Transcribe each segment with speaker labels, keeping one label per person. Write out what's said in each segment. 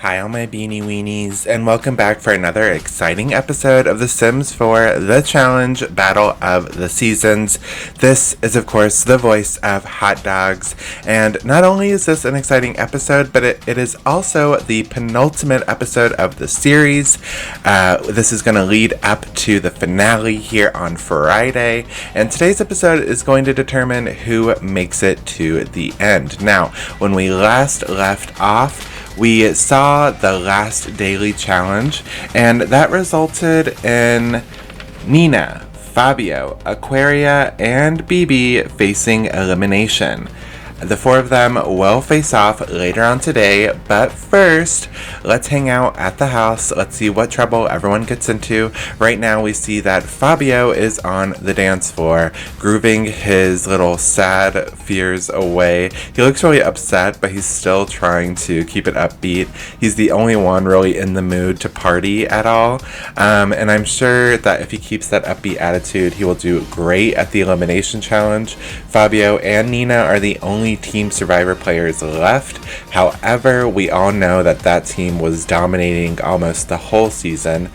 Speaker 1: Hi all my beanie weenies, and welcome back for another exciting episode of The Sims 4 The Challenge Battle of the Seasons. This is of course the voice of Hot Dogs, and not only is this an exciting episode, but it is also the penultimate episode of the series. This is going to lead up to the finale here on Friday, and today's episode is going to determine who makes it to the end. Now, when we last left off, we saw the last daily challenge, and that resulted in Nina, Fabio, Aquaria, and BB facing elimination. The four of them will face off later on today, but first, let's hang out at the house. Let's see what trouble everyone gets into. Right now, we see that Fabio is on the dance floor, grooving his little sad fears away. He looks really upset, but he's still trying to keep it upbeat. He's the only one really in the mood to party at all, and I'm sure that if he keeps that upbeat attitude, he will do great at the elimination challenge. Fabio and Nina are the only Team Survivor players left. However, we all know that that team was dominating almost the whole season.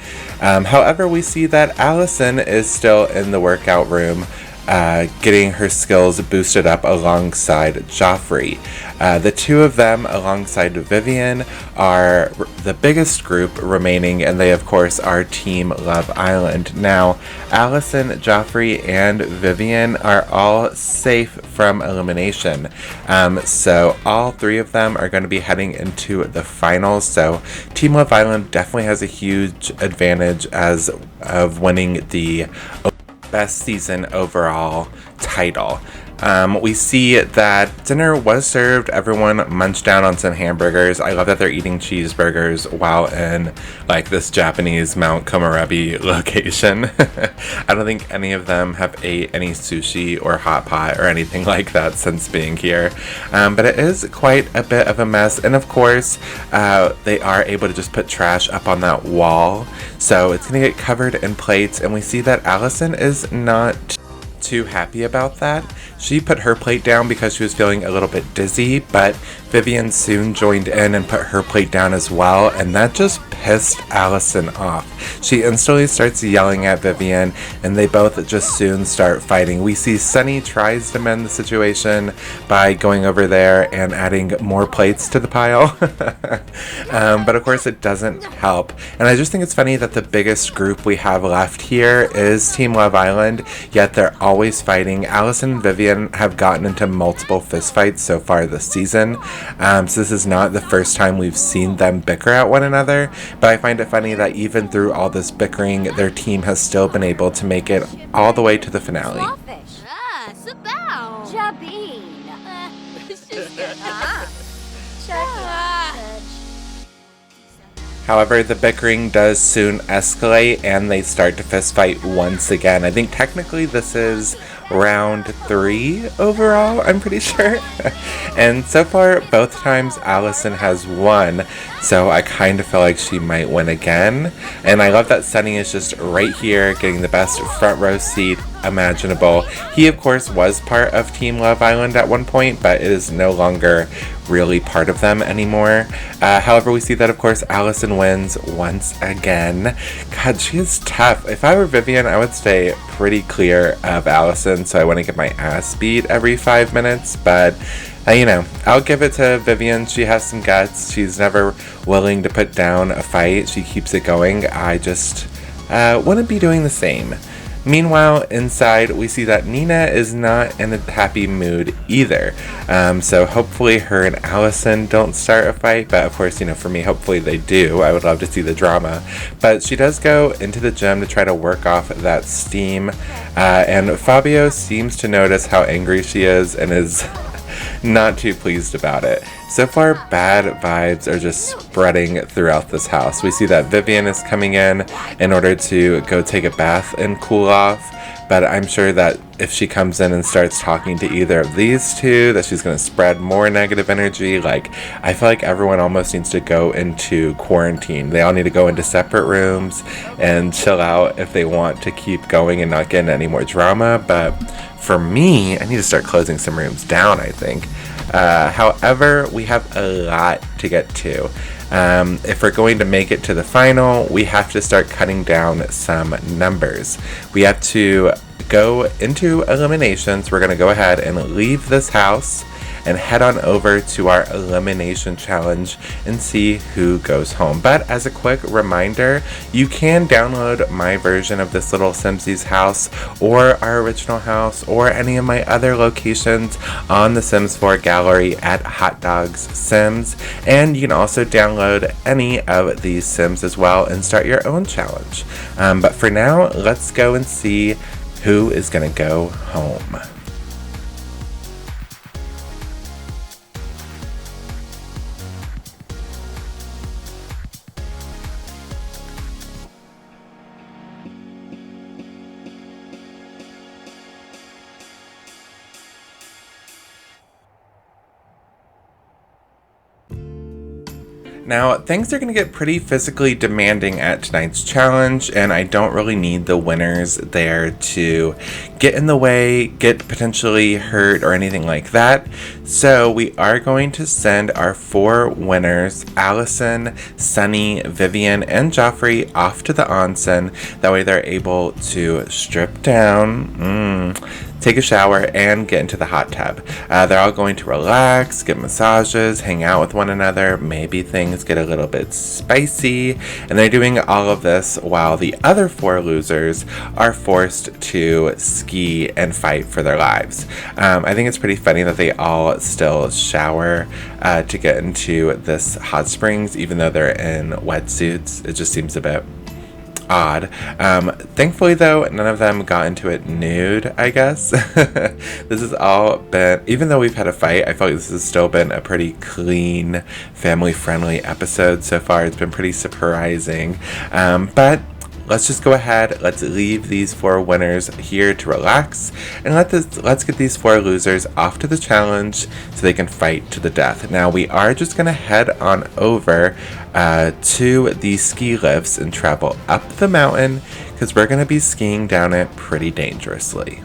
Speaker 1: However, we see that Allison is still in the workout room, getting her skills boosted up alongside Joffrey. The two of them, alongside Vivian, are the biggest group remaining, and they of course are Team Love Island. Now, Allison, Joffrey, and Vivian are all safe from elimination. So all three of them are going to be heading into the finals. So Team Love Island definitely has a huge advantage as of winning the best season overall title. We see that dinner was served. Everyone munched down on some hamburgers. I love that they're eating cheeseburgers while in like this Japanese Mount Komorebi location. I don't think any of them have ate any sushi or hot pot or anything like that since being here. But it is quite a bit of a mess. And of course, they are able to just put trash up on that wall. So it's going to get covered in plates. And we see that Allison is not too happy about that. She put her plate down because she was feeling a little bit dizzy, but Vivian soon joined in and put her plate down as well, and that just pissed Allison off. She instantly starts yelling at Vivian, and they both just soon start fighting. We see Sunny tries to mend the situation by going over there and adding more plates to the pile, but of course it doesn't help. And I just think it's funny that the biggest group we have left here is Team Love Island, yet they're always fighting. Allison and Vivian have gotten into multiple fistfights so far this season, so this is not the first time we've seen them bicker at one another, but I find it funny that even through all this bickering, their team has still been able to make it all the way to the finale. However, the bickering does soon escalate and they start to fist fight once again. I think technically this is round 3 overall, I'm pretty sure. And so far, both times Allison has won, so I kind of feel like she might win again. And I love that Sunny is just right here, getting the best front row seat imaginable. He, of course, was part of Team Love Island at one point, but is no longer really part of them anymore. However, we see that, of course, Allison wins once again. God, she is tough. If I were Vivian, I would stay pretty clear of Allison, so I wouldn't get my ass beat every 5 minutes, but you know, I'll give it to Vivian. She has some guts. She's never willing to put down a fight. She keeps it going. I just wouldn't be doing the same. Meanwhile, inside, we see that Nina is not in a happy mood either. So hopefully her and Allison don't start a fight. But of course, you know, for me, hopefully they do. I would love to see the drama. But she does go into the gym to try to work off that steam. And Fabio seems to notice how angry she is and is not too pleased about it. So far, bad vibes are just spreading throughout this house. We see that Vivian is coming in order to go take a bath and cool off, but I'm sure that if she comes in and starts talking to either of these two, that she's going to spread more negative energy. Like, I feel like everyone almost needs to go into quarantine. They all need to go into separate rooms and chill out if they want to keep going and not get into any more drama. But for me, I need to start closing some rooms down, I think. However, we have a lot to get to. If we're going to make it to the final, we have to start cutting down some numbers. We have to go into eliminations. We're going to go ahead and leave this house and head on over to our elimination challenge and see who goes home. But as a quick reminder, you can download my version of this little Simsies house or our original house or any of my other locations on the Sims 4 gallery at HotdogsSims. And you can also download any of these Sims as well and start your own challenge. But for now, let's go and see who is going to go home. Now, things are going to get pretty physically demanding at tonight's challenge, and I don't really need the winners there to get in the way, get potentially hurt, or anything like that. So we are going to send our 4 winners, Allison, Sunny, Vivian, and Joffrey, off to the onsen. That way they're able to strip down, take a shower, and get into the hot tub. They're all going to relax, get massages, hang out with one another. Maybe things get a little bit spicy. And they're doing all of this while the other 4 losers are forced to ski and fight for their lives. I think it's pretty funny that they all still shower to get into this hot springs, even though they're in wetsuits. It just seems a bit odd. Thankfully though, none of them got into it nude, I guess. This has all been, even though we've had a fight, I feel like this has still been a pretty clean, family-friendly episode so far. It's been pretty surprising. But let's just go ahead, let's leave these 4 winners here to relax, and let's get these 4 losers off to the challenge so they can fight to the death. Now we are just gonna head on over to the ski lifts and travel up the mountain because we're gonna be skiing down it pretty dangerously.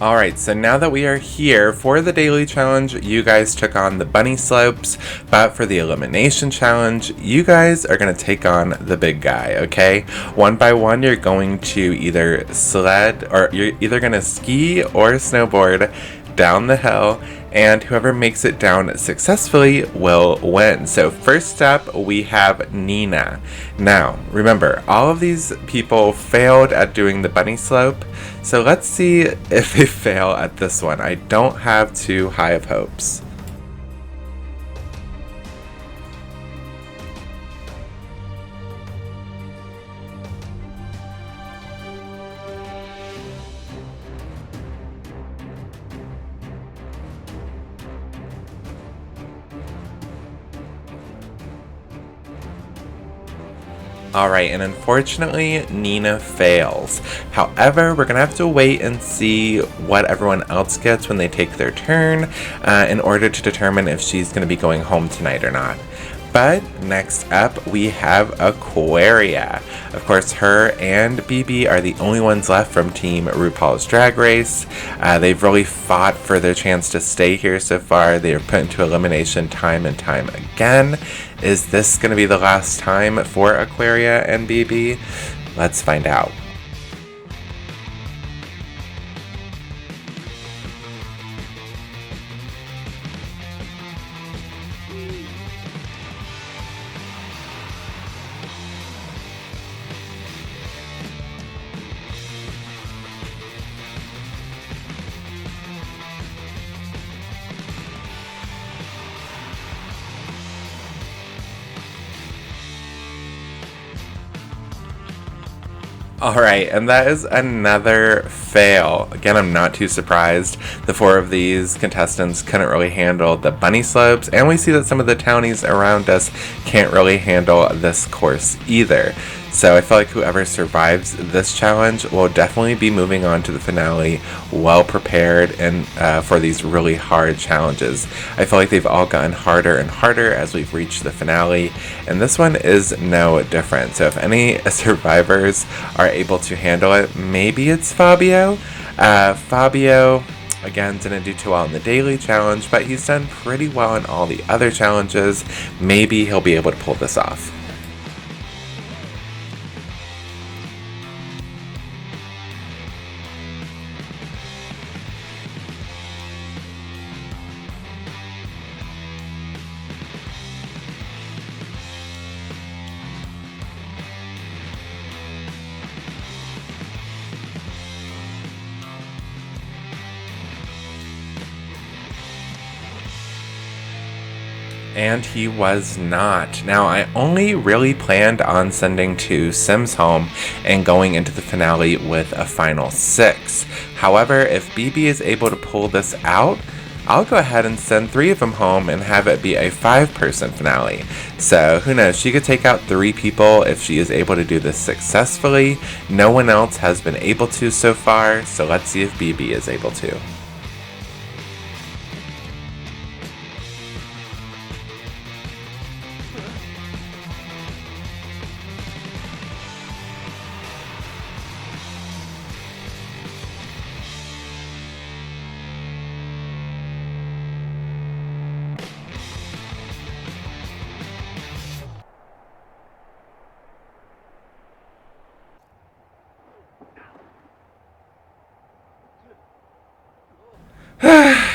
Speaker 1: Alright, so now that we are here for the daily challenge, you guys took on the bunny slopes, but for the elimination challenge, you guys are going to take on the big guy, okay? One by one, you're going to either sled, or you're either going to ski or snowboard down the hill, and whoever makes it down successfully will win. So first up, we have Nina. Now, remember, all of these people failed at doing the bunny slope, so let's see if they fail at this one. I don't have too high of hopes. Alright, and unfortunately, Nina fails. However, we're going to have to wait and see what everyone else gets when they take their turn in order to determine if she's going to be going home tonight or not. But next up, we have Aquaria. Of course, her and BB are the only ones left from Team RuPaul's Drag Race. They've really fought for their chance to stay here so far. They are put into elimination time and time again. Is this going to be the last time for Aquaria and BB? Let's find out. Alright, and that is another fail. Again, I'm not too surprised. The four of these contestants couldn't really handle the bunny slopes, and we see that some of the townies around us can't really handle this course either. So I feel like whoever survives this challenge will definitely be moving on to the finale well prepared and for these really hard challenges. I feel like they've all gotten harder and harder as we've reached the finale, and this one is no different. So if any survivors are able to handle it, maybe it's Fabio. Fabio, again, didn't do too well in the daily challenge, but he's done pretty well in all the other challenges. Maybe he'll be able to pull this off. And he was not. Now, I only really planned on sending 2 Sims home and going into the finale with a final 6. However, if BB is able to pull this out, I'll go ahead and send 3 of them home and have it be a 5-person finale. So, who knows, she could take out 3 people if she is able to do this successfully. No one else has been able to so far, so let's see if BB is able to.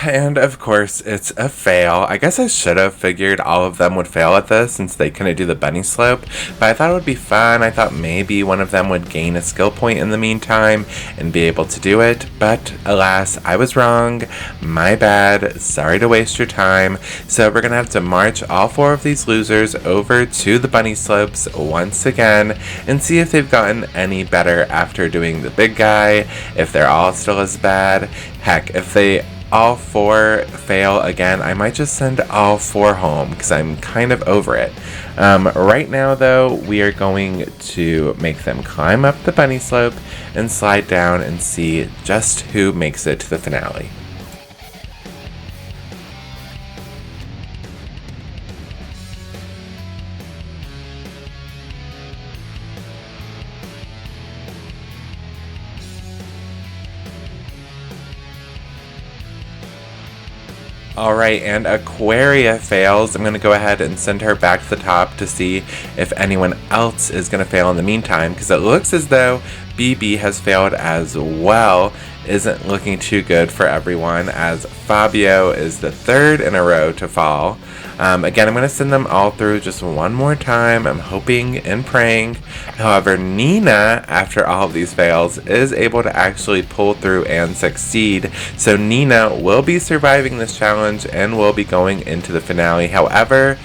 Speaker 1: And of course, it's a fail. I guess I should have figured all of them would fail at this since they couldn't do the bunny slope, but I thought it would be fun. I thought maybe one of them would gain a skill point in the meantime and be able to do it, but alas, I was wrong. My bad. Sorry to waste your time. So we're gonna have to march all 4 of these losers over to the bunny slopes once again and see if they've gotten any better after doing the big guy, if they're all still as bad. Heck, if they all 4 fail again, I might just send all 4 home because I'm kind of over it. Right now though, we are going to make them climb up the bunny slope and slide down and see just who makes it to the finale. Alright, and Aquaria fails. I'm going to go ahead and send her back to the top to see if anyone else is going to fail in the meantime, because it looks as though BB has failed as well. Isn't looking too good for everyone, as Fabio is the 3rd in a row to fall. Again, I'm going to send them all through just one more time. I'm hoping and praying. However, Nina, after all of these fails, is able to actually pull through and succeed. So Nina will be surviving this challenge and will be going into the finale. However,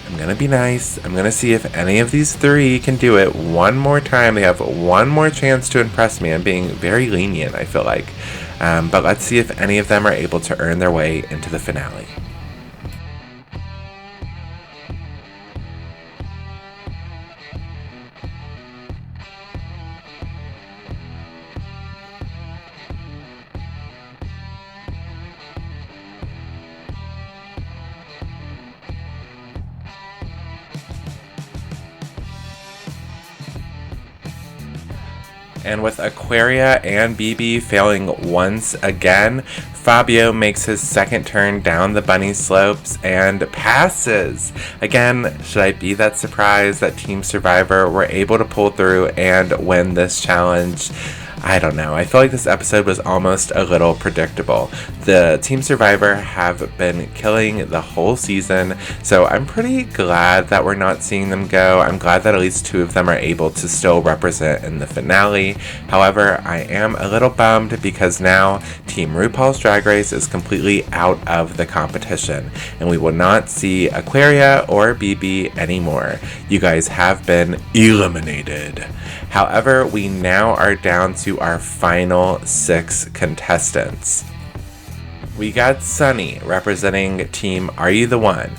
Speaker 1: I'm going to be nice. I'm going to see if any of these 3 can do it one more time. They have one more chance to impress me. I'm being very lenient, I feel like. But let's see if any of them are able to earn their way into the finale. And with Aquaria and BB failing once again, Fabio makes his 2nd turn down the bunny slopes and passes. Again, should I be that surprised that Team Survivor were able to pull through and win this challenge? I don't know. I feel like this episode was almost a little predictable. The Team Survivor have been killing the whole season, so I'm pretty glad that we're not seeing them go. I'm glad that at least 2 of them are able to still represent in the finale. However, I am a little bummed because now Team RuPaul's Drag Race is completely out of the competition, and we will not see Aquaria or BB anymore. You guys have been eliminated. However, we now are down to our final 6 contestants. We got Sunny representing Team Are You the One?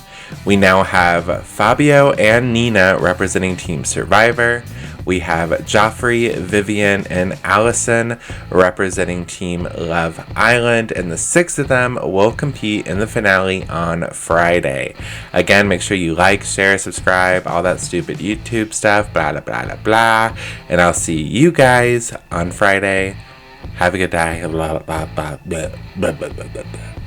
Speaker 1: We now have Fabio and Nina representing Team Survivor. We have Joffrey, Vivian, and Allison representing Team Love Island, and the 6 of them will compete in the finale on Friday. Again, make sure you like, share, subscribe, all that stupid YouTube stuff, blah, blah, blah, blah, blah. And I'll see you guys on Friday. Have a good day. Blah, blah, blah, blah, blah, blah, blah, blah.